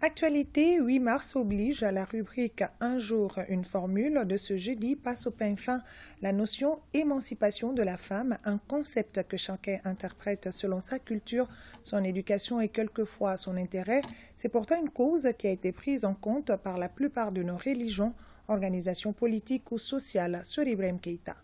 Actualité, 8 mars oblige à la rubrique Un jour, une formule de ce jeudi passe au pain fin. La notion émancipation de la femme, un concept que chacun interprète selon sa culture, son éducation et quelquefois son intérêt, c'est pourtant une cause qui a été prise en compte par la plupart de nos religions, organisations politiques ou sociales. Sur Ibrahim Keïta.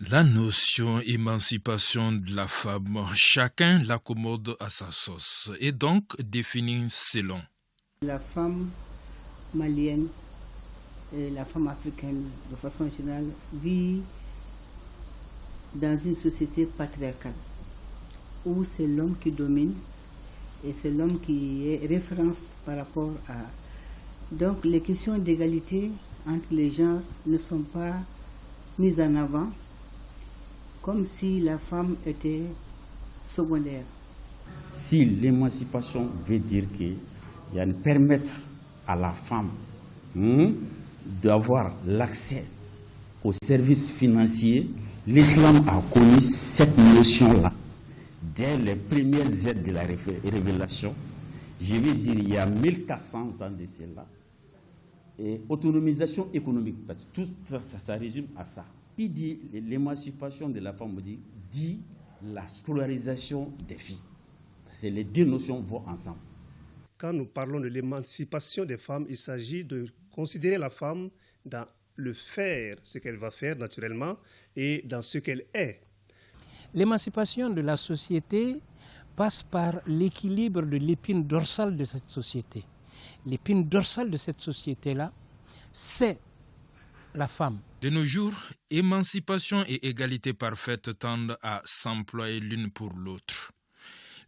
La notion émancipation de la femme, chacun l'accommode à sa sauce et donc définie selon. La femme malienne et la femme africaine, de façon générale, vit dans une société patriarcale où c'est l'homme qui domine et c'est l'homme qui est référence par rapport à... Donc les questions d'égalité entre les genres ne sont pas mises en avant comme si la femme était secondaire. Si l'émancipation veut dire qu'il y a permettre à la femme d'avoir l'accès aux services financiers, l'islam a connu cette notion-là dès les premières aides de la révélation. Je vais dire il y a 1400 ans de cela. Et autonomisation économique, tout ça résume à ça. Qui dit l'émancipation de la femme dit la scolarisation des filles. Les deux notions vont ensemble. Quand nous parlons de l'émancipation des femmes, il s'agit de considérer la femme dans le faire, ce qu'elle va faire naturellement, et dans ce qu'elle est. L'émancipation de la société passe par l'équilibre de l'épine dorsale de cette société. L'épine dorsale de cette société-là, c'est la femme. De nos jours, émancipation et égalité parfaite tendent à s'employer l'une pour l'autre.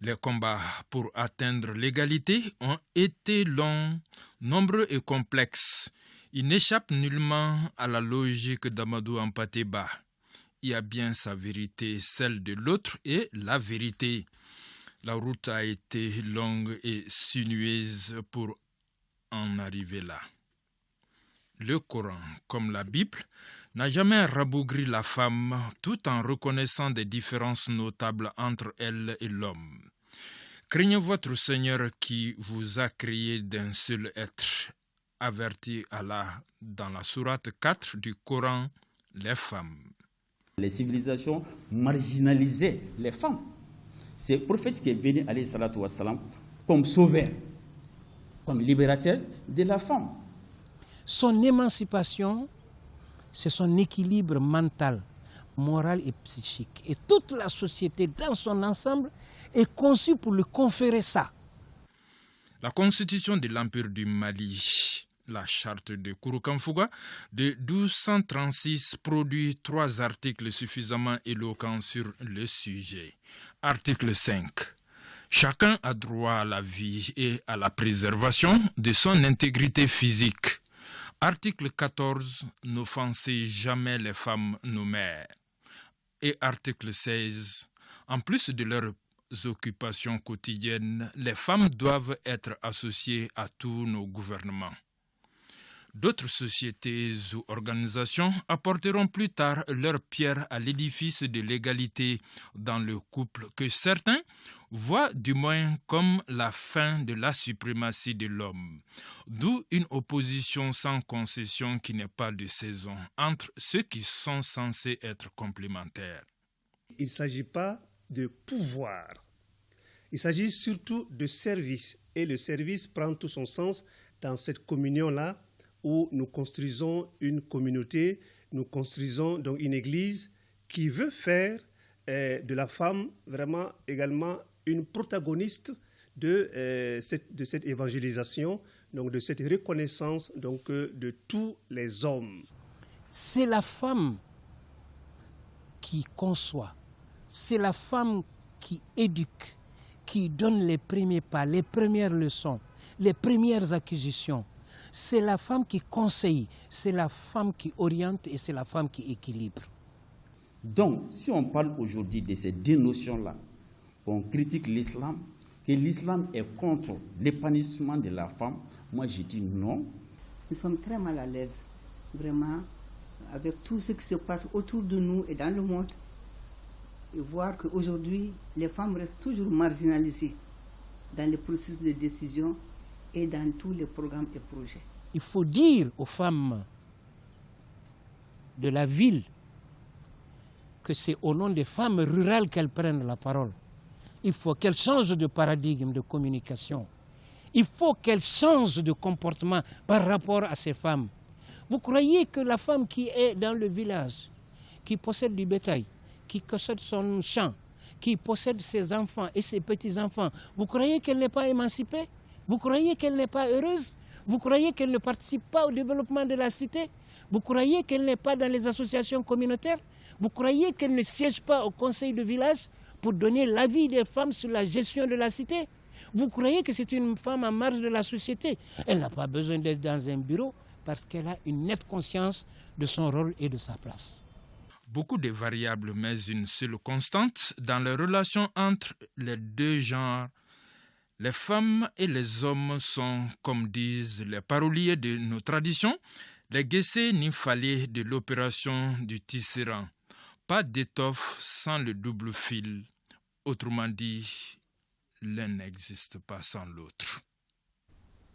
Les combats pour atteindre l'égalité ont été longs, nombreux et complexes. Ils n'échappent nullement à la logique d'Amadou Hampâté-Bâ. Il y a bien sa vérité, celle de l'autre et la vérité. La route a été longue et sinueuse pour en arriver là. Le Coran, comme la Bible, n'a jamais rabougri la femme tout en reconnaissant des différences notables entre elle et l'homme. Craignez votre Seigneur qui vous a créé d'un seul être, avertit Allah dans la sourate 4 du Coran, les femmes. Les civilisations marginalisaient les femmes. C'est le prophète qui est venu, alayhi salatu wassalam, comme sauveur, comme libérateur de la femme. Son émancipation, c'est son équilibre mental, moral et psychique. Et toute la société dans son ensemble est conçue pour lui conférer ça. La constitution de l'Empire du Mali, la charte de Kouroukanfouga de 1236 produit 3 articles suffisamment éloquents sur le sujet. Article 5. Chacun a droit à la vie et à la préservation de son intégrité physique. Article 14. N'offensez jamais les femmes, nos mères. Et article 16. En plus de leurs occupations quotidiennes, les femmes doivent être associées à tous nos gouvernements. D'autres sociétés ou organisations apporteront plus tard leur pierre à l'édifice de l'égalité dans le couple que certains voient du moins comme la fin de la suprématie de l'homme. D'où une opposition sans concession qui n'est pas de saison entre ceux qui sont censés être complémentaires. Il ne s'agit pas de pouvoir, il s'agit surtout de service. Et le service prend tout son sens dans cette communion-là, où nous construisons une communauté, nous construisons donc une église qui veut faire de la femme vraiment également une protagoniste de cette évangélisation, donc de cette reconnaissance donc, de tous les hommes. C'est la femme qui conçoit, c'est la femme qui éduque, qui donne les premiers pas, les premières leçons, les premières acquisitions. C'est la femme qui conseille, c'est la femme qui oriente et c'est la femme qui équilibre. Donc, si on parle aujourd'hui de ces deux notions-là, on critique l'islam, que l'islam est contre l'épanouissement de la femme, moi je dis non. Nous sommes très mal à l'aise, vraiment, avec tout ce qui se passe autour de nous et dans le monde. et voir qu'aujourd'hui, les femmes restent toujours marginalisées dans les processus de décision et dans tous les programmes et projets. Il faut dire aux femmes de la ville que c'est au nom des femmes rurales qu'elles prennent la parole. Il faut qu'elles changent de paradigme de communication. Il faut qu'elles changent de comportement par rapport à ces femmes. Vous croyez que la femme qui est dans le village, qui possède du bétail, qui possède son champ, qui possède ses enfants et ses petits-enfants, vous croyez qu'elle n'est pas émancipée? Vous croyez qu'elle n'est pas heureuse? Vous croyez qu'elle ne participe pas au développement de la cité? Vous croyez qu'elle n'est pas dans les associations communautaires? Vous croyez qu'elle ne siège pas au conseil de village pour donner l'avis des femmes sur la gestion de la cité? Vous croyez que c'est une femme en marge de la société? Elle n'a pas besoin d'être dans un bureau parce qu'elle a une nette conscience de son rôle et de sa place. Beaucoup de variables, mais une seule constante dans les relations entre les deux genres. Les femmes et les hommes sont, comme disent les paroliers de nos traditions, les Guessé Nifalé de l'opération du tisserand. Pas d'étoffe sans le double fil. Autrement dit, l'un n'existe pas sans l'autre.